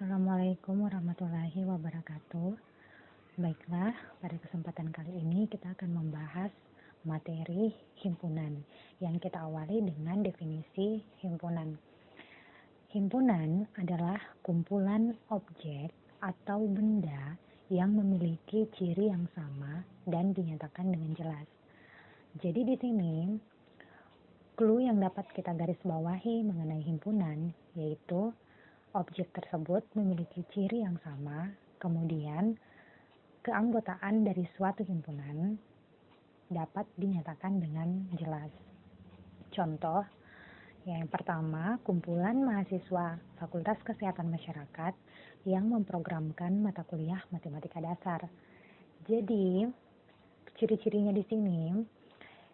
Assalamualaikum warahmatullahi wabarakatuh. Baiklah, pada kesempatan kali ini kita akan membahas materi himpunan yang kita awali dengan definisi himpunan. Himpunan adalah kumpulan objek atau benda yang memiliki ciri yang sama dan dinyatakan dengan jelas. Jadi di sini clue yang dapat kita garis bawahi mengenai himpunan yaitu objek tersebut memiliki ciri yang sama, kemudian keanggotaan dari suatu himpunan dapat dinyatakan dengan jelas. Contoh, yang pertama, kumpulan mahasiswa Fakultas Kesehatan Masyarakat yang memprogramkan mata kuliah Matematika Dasar. Jadi, ciri-cirinya di sini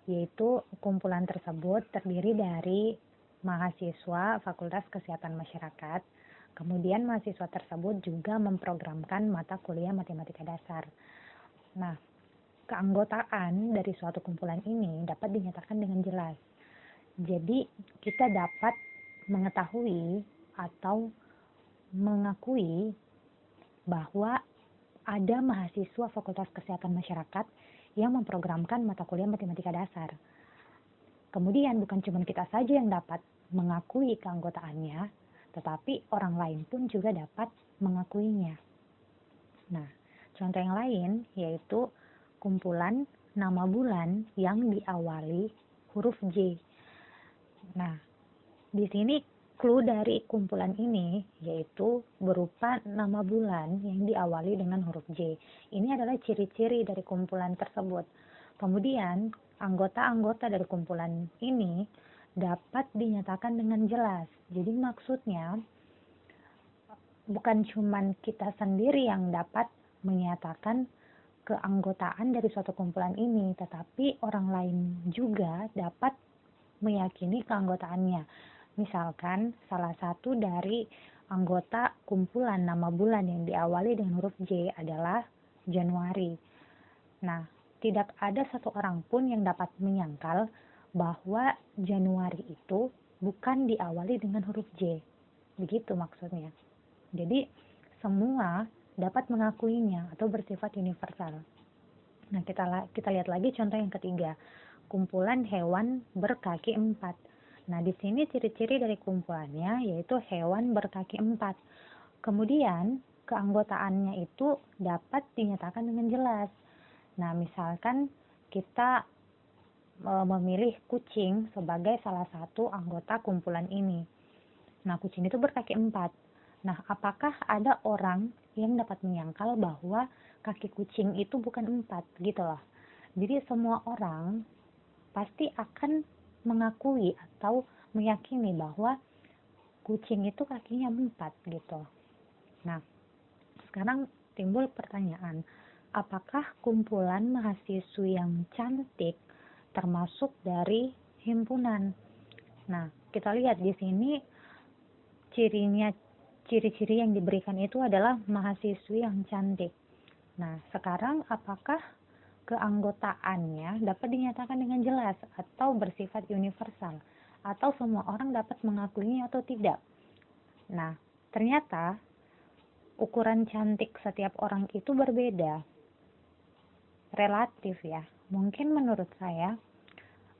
yaitu kumpulan tersebut terdiri dari mahasiswa Fakultas Kesehatan Masyarakat. Kemudian mahasiswa tersebut juga memprogramkan mata kuliah Matematika Dasar. Nah, keanggotaan dari suatu kumpulan ini dapat dinyatakan dengan jelas. Jadi, kita dapat mengetahui atau mengakui bahwa ada mahasiswa Fakultas Kesehatan Masyarakat yang memprogramkan mata kuliah Matematika Dasar. Kemudian, bukan cuma kita saja yang dapat mengakui keanggotaannya, tetapi orang lain pun juga dapat mengakuinya. Nah, contoh yang lain yaitu kumpulan nama bulan yang diawali huruf J. Nah, di sini clue dari kumpulan ini yaitu berupa nama bulan yang diawali dengan huruf J. Ini adalah ciri-ciri dari kumpulan tersebut. Kemudian, anggota-anggota dari kumpulan ini dapat dinyatakan dengan jelas. Jadi maksudnya bukan cuma kita sendiri yang dapat menyatakan keanggotaan dari suatu kumpulan ini, tetapi orang lain juga dapat meyakini keanggotaannya. Misalkan salah satu dari anggota kumpulan nama bulan yang diawali dengan huruf J adalah Januari. Nah, tidak ada satu orang pun yang dapat menyangkal bahwa Januari itu bukan diawali dengan huruf J. Begitu maksudnya. Jadi, semua dapat mengakuinya atau bersifat universal. Nah, kita lihat lagi contoh yang ketiga. Kumpulan hewan berkaki 4. Nah, di sini ciri-ciri dari kumpulannya yaitu hewan berkaki 4. Kemudian, keanggotaannya itu dapat dinyatakan dengan jelas. Nah, misalkan kita memilih kucing sebagai salah satu anggota kumpulan ini. Nah, kucing itu berkaki 4. Nah, apakah ada orang yang dapat menyangkal bahwa kaki kucing itu bukan 4 gitu loh. Jadi semua orang pasti akan mengakui atau meyakini bahwa kucing itu kakinya 4 gitu. Nah, sekarang timbul pertanyaan, apakah kumpulan mahasiswi yang cantik termasuk dari himpunan? Nah, kita lihat di sini ciri-ciri yang diberikan itu adalah mahasiswi yang cantik. Nah, sekarang apakah keanggotaannya dapat dinyatakan dengan jelas atau bersifat universal? Atau semua orang dapat mengakuinya atau tidak? Nah, ternyata ukuran cantik setiap orang itu berbeda. Relatif ya. Mungkin menurut saya,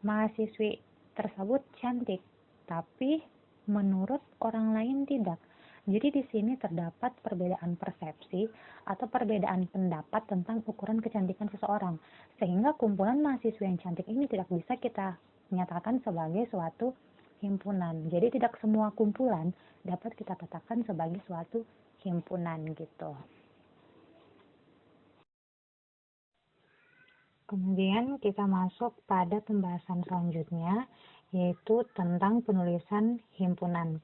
mahasiswi tersebut cantik, tapi menurut orang lain tidak. Jadi di sini terdapat perbedaan persepsi atau perbedaan pendapat tentang ukuran kecantikan seseorang. Sehingga kumpulan mahasiswa yang cantik ini tidak bisa kita nyatakan sebagai suatu himpunan. Jadi tidak semua kumpulan dapat kita katakan sebagai suatu himpunan gitu. Kemudian kita masuk pada pembahasan selanjutnya, yaitu tentang penulisan himpunan.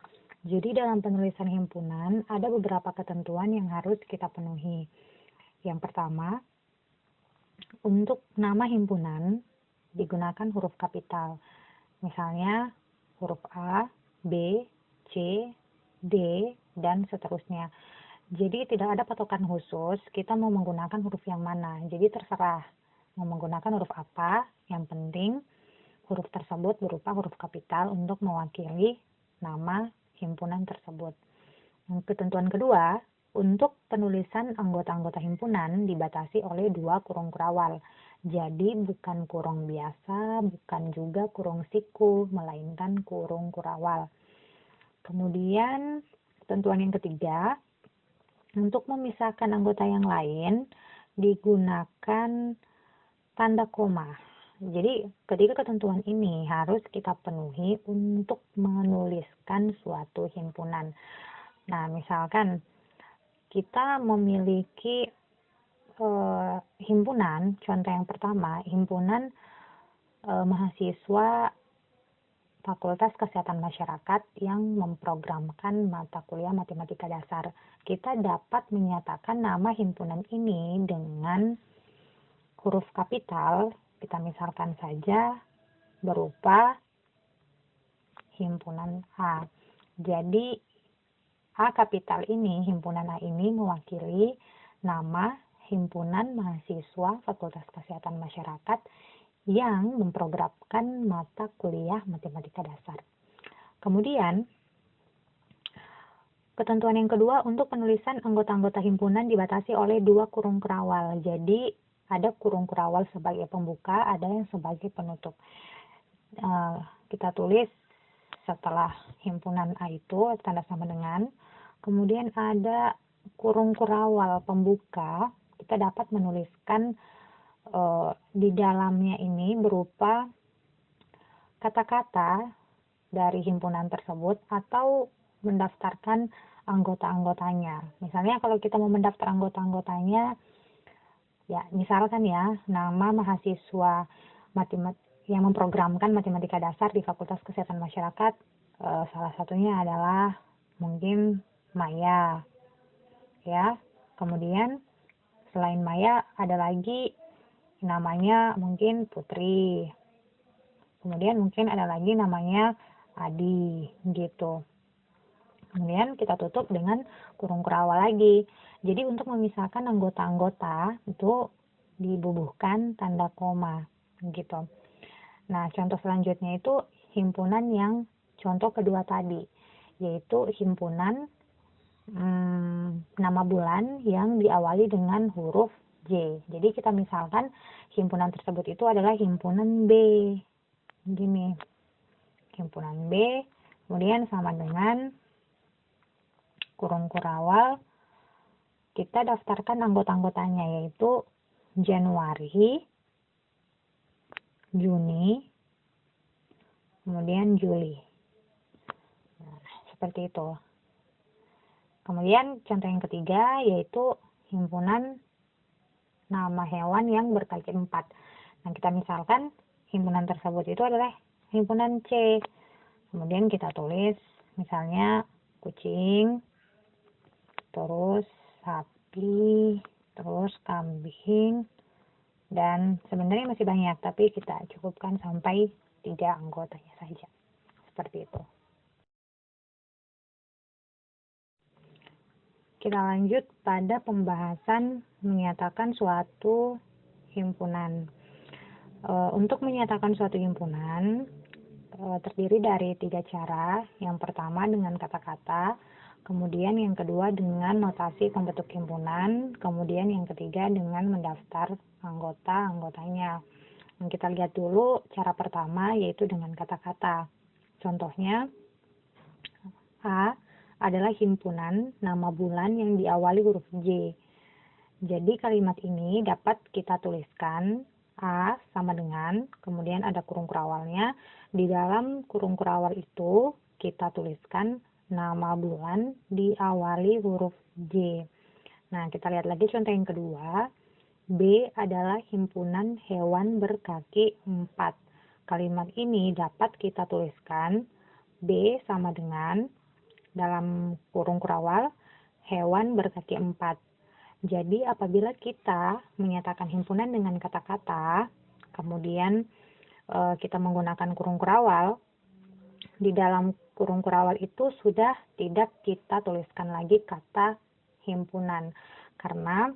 Jadi dalam penulisan himpunan ada beberapa ketentuan yang harus kita penuhi. Yang pertama, untuk nama himpunan digunakan huruf kapital. Misalnya huruf A, B, C, D, dan seterusnya. Jadi tidak ada patokan khusus kita mau menggunakan huruf yang mana. Jadi terserah mau menggunakan huruf apa, yang penting huruf tersebut berupa huruf kapital untuk mewakili nama himpunan tersebut. Ketentuan kedua, untuk penulisan anggota-anggota himpunan dibatasi oleh 2 kurung kurawal. Jadi bukan kurung biasa, bukan juga kurung siku, melainkan kurung kurawal. Kemudian ketentuan yang ketiga, untuk memisahkan anggota yang lain digunakan tanda koma. Jadi ketiga ketentuan ini harus kita penuhi untuk menuliskan suatu himpunan. Nah, misalkan kita memiliki himpunan, contoh yang pertama, himpunan mahasiswa Fakultas Kesehatan Masyarakat yang memprogramkan mata kuliah matematika dasar. Kita dapat menyatakan nama himpunan ini dengan huruf kapital, kita misalkan saja berupa himpunan A. Jadi A kapital ini, himpunan A ini mewakili nama himpunan mahasiswa Fakultas Kesehatan Masyarakat yang memprogramkan mata kuliah matematika dasar. Kemudian, ketentuan yang kedua, untuk penulisan anggota-anggota himpunan dibatasi oleh 2 kurung kurawal. Jadi, ada kurung kurawal sebagai pembuka, ada yang sebagai penutup. Kita tulis setelah himpunan A itu tanda sama dengan, kemudian ada kurung kurawal pembuka, kita dapat menuliskan di dalamnya ini berupa kata-kata dari himpunan tersebut atau mendaftarkan anggota-anggotanya. Misalnya kalau kita mau mendaftar anggota-anggotanya, ya misalkan ya, nama mahasiswa yang memprogramkan matematika dasar di Fakultas Kesehatan Masyarakat, salah satunya adalah mungkin Maya, ya. Kemudian selain Maya ada lagi namanya mungkin Putri. Kemudian mungkin ada lagi namanya Adi, gitu. Kemudian kita tutup dengan kurung kurawal lagi. Jadi untuk memisahkan anggota-anggota itu dibubuhkan tanda koma, gitu. Nah, contoh selanjutnya itu himpunan yang contoh kedua tadi, yaitu himpunan nama bulan yang diawali dengan huruf J. Jadi kita misalkan himpunan tersebut itu adalah himpunan B. Gini, himpunan B, kemudian sama dengan kurung kurawal, kita daftarkan anggota-anggotanya, yaitu Januari, Juni, kemudian Juli. Nah, seperti itu. Kemudian contoh yang ketiga yaitu himpunan nama hewan yang berkaki 4. Nah, kita misalkan himpunan tersebut itu adalah himpunan C. Kemudian kita tulis misalnya kucing, terus sapi, terus kambing, dan sebenarnya masih banyak, tapi kita cukupkan sampai 3 anggotanya saja. Seperti itu. Kita lanjut pada pembahasan menyatakan suatu himpunan. Untuk menyatakan suatu himpunan terdiri dari 3 cara. Yang pertama dengan kata-kata, kemudian yang kedua dengan notasi pembentuk himpunan, kemudian yang ketiga dengan mendaftar anggota-anggotanya. Kita lihat dulu cara pertama, yaitu dengan kata-kata. Contohnya, A adalah himpunan nama bulan yang diawali huruf J. Jadi kalimat ini dapat kita tuliskan A sama dengan, kemudian ada kurung kurawalnya. Di dalam kurung kurawal itu kita tuliskan nama bulan diawali huruf J. Nah, kita lihat lagi contoh yang kedua. B adalah himpunan hewan berkaki 4. Kalimat ini dapat kita tuliskan B sama dengan dalam kurung kurawal hewan berkaki 4. Jadi apabila kita menyatakan himpunan dengan kata-kata, kemudian kita menggunakan kurung kurawal, di dalam kurung kurawal itu sudah tidak kita tuliskan lagi kata himpunan, karena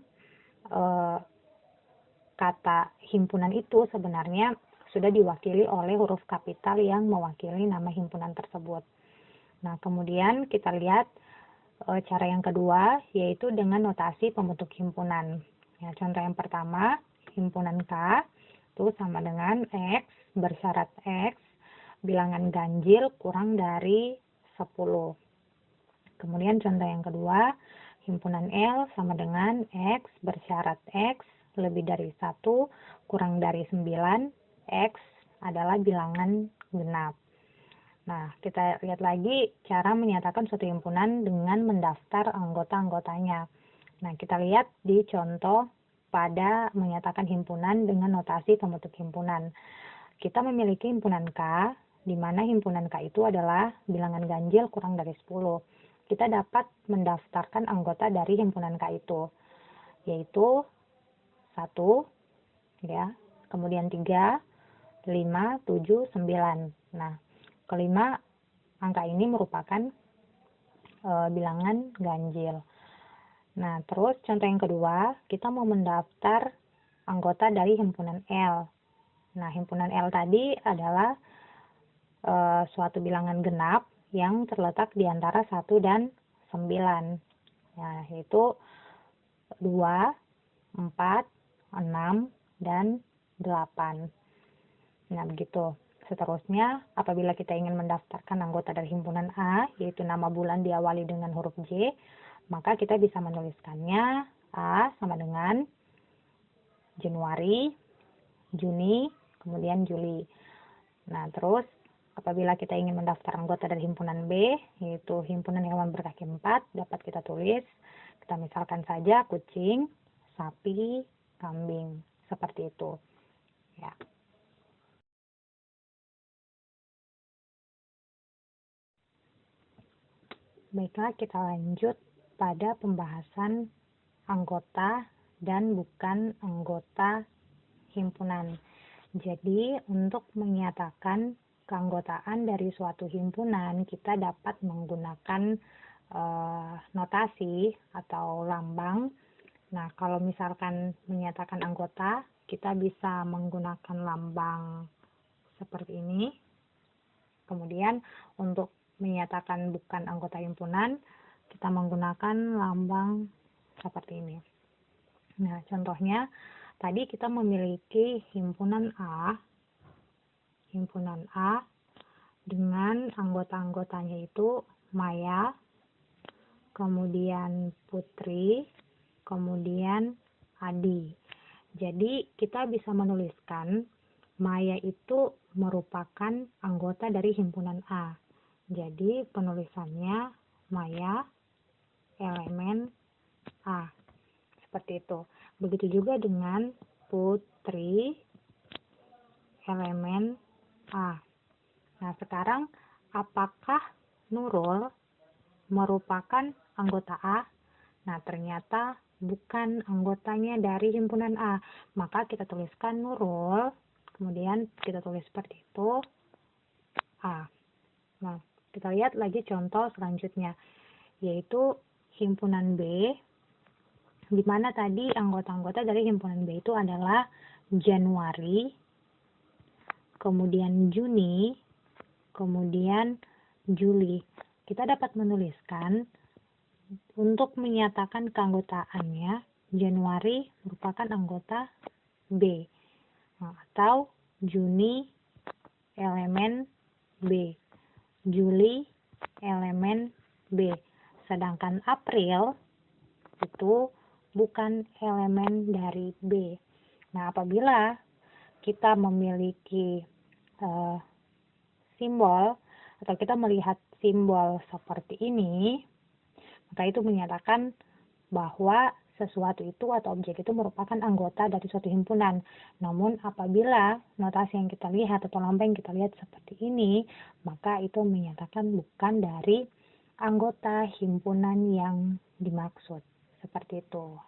kata himpunan itu sebenarnya sudah diwakili oleh huruf kapital yang mewakili nama himpunan tersebut. Nah, kemudian kita lihat cara yang kedua yaitu dengan notasi pembentuk himpunan. Ya, contoh yang pertama, himpunan K itu sama dengan X bersyarat X bilangan ganjil kurang dari 10. Kemudian contoh yang kedua, himpunan L sama dengan X bersyarat X lebih dari 1 kurang dari 9, X adalah bilangan genap. Nah, kita lihat lagi cara menyatakan suatu himpunan dengan mendaftar anggota-anggotanya. Nah, kita lihat di contoh pada menyatakan himpunan dengan notasi pembentuk himpunan. Kita memiliki himpunan K, di mana himpunan K itu adalah bilangan ganjil kurang dari 10. Kita dapat mendaftarkan anggota dari himpunan K itu, yaitu 1, ya, kemudian 3, 5, 7, 9. Nah, kelima angka ini merupakan bilangan ganjil. Nah, terus contoh yang kedua, kita mau mendaftar anggota dari himpunan L. Nah, himpunan L tadi adalah suatu bilangan genap yang terletak di antara 1 dan 9. Nah, yaitu 2, 4, 6, dan 8. Nah, begitu. Seterusnya, apabila kita ingin mendaftarkan anggota dari himpunan A, yaitu nama bulan diawali dengan huruf J, maka kita bisa menuliskannya A sama dengan Januari, Juni, kemudian Juli. Nah, terus apabila kita ingin mendaftar anggota dari himpunan B, yaitu himpunan hewan berkaki 4, dapat kita tulis, kita misalkan saja kucing, sapi, kambing, seperti itu. Ya. Baiklah, kita lanjut pada pembahasan anggota dan bukan anggota himpunan. Jadi, untuk menyatakan keanggotaan dari suatu himpunan, kita dapat menggunakan notasi atau lambang. Nah, kalau misalkan menyatakan anggota, kita bisa menggunakan lambang seperti ini. Kemudian, untuk menyatakan bukan anggota himpunan, kita menggunakan lambang seperti ini. Nah, contohnya, tadi kita memiliki himpunan A dengan anggota-anggotanya itu Maya, kemudian Putri, kemudian Adi. Jadi, kita bisa menuliskan Maya itu merupakan anggota dari himpunan A. Jadi, penulisannya Maya elemen A. Seperti itu. Begitu juga dengan Putri elemen A. Nah, sekarang apakah Nurul merupakan anggota A? Nah, ternyata bukan anggotanya dari himpunan A. Maka kita tuliskan Nurul, kemudian kita tulis seperti itu A. Nah, kita lihat lagi contoh selanjutnya, yaitu himpunan B, di mana tadi anggota-anggota dari himpunan B itu adalah Januari, kemudian Juni, kemudian Juli. Kita dapat menuliskan untuk menyatakan keanggotaannya, Januari merupakan anggota B, atau Juni elemen B, Juli elemen B, sedangkan April itu bukan elemen dari B. Nah, apabila kita memiliki simbol atau kita melihat simbol seperti ini, maka itu menyatakan bahwa sesuatu itu atau objek itu merupakan anggota dari suatu himpunan. Namun apabila notasi yang kita lihat atau lambang yang kita lihat seperti ini, maka itu menyatakan bukan dari anggota himpunan yang dimaksud. Seperti itu.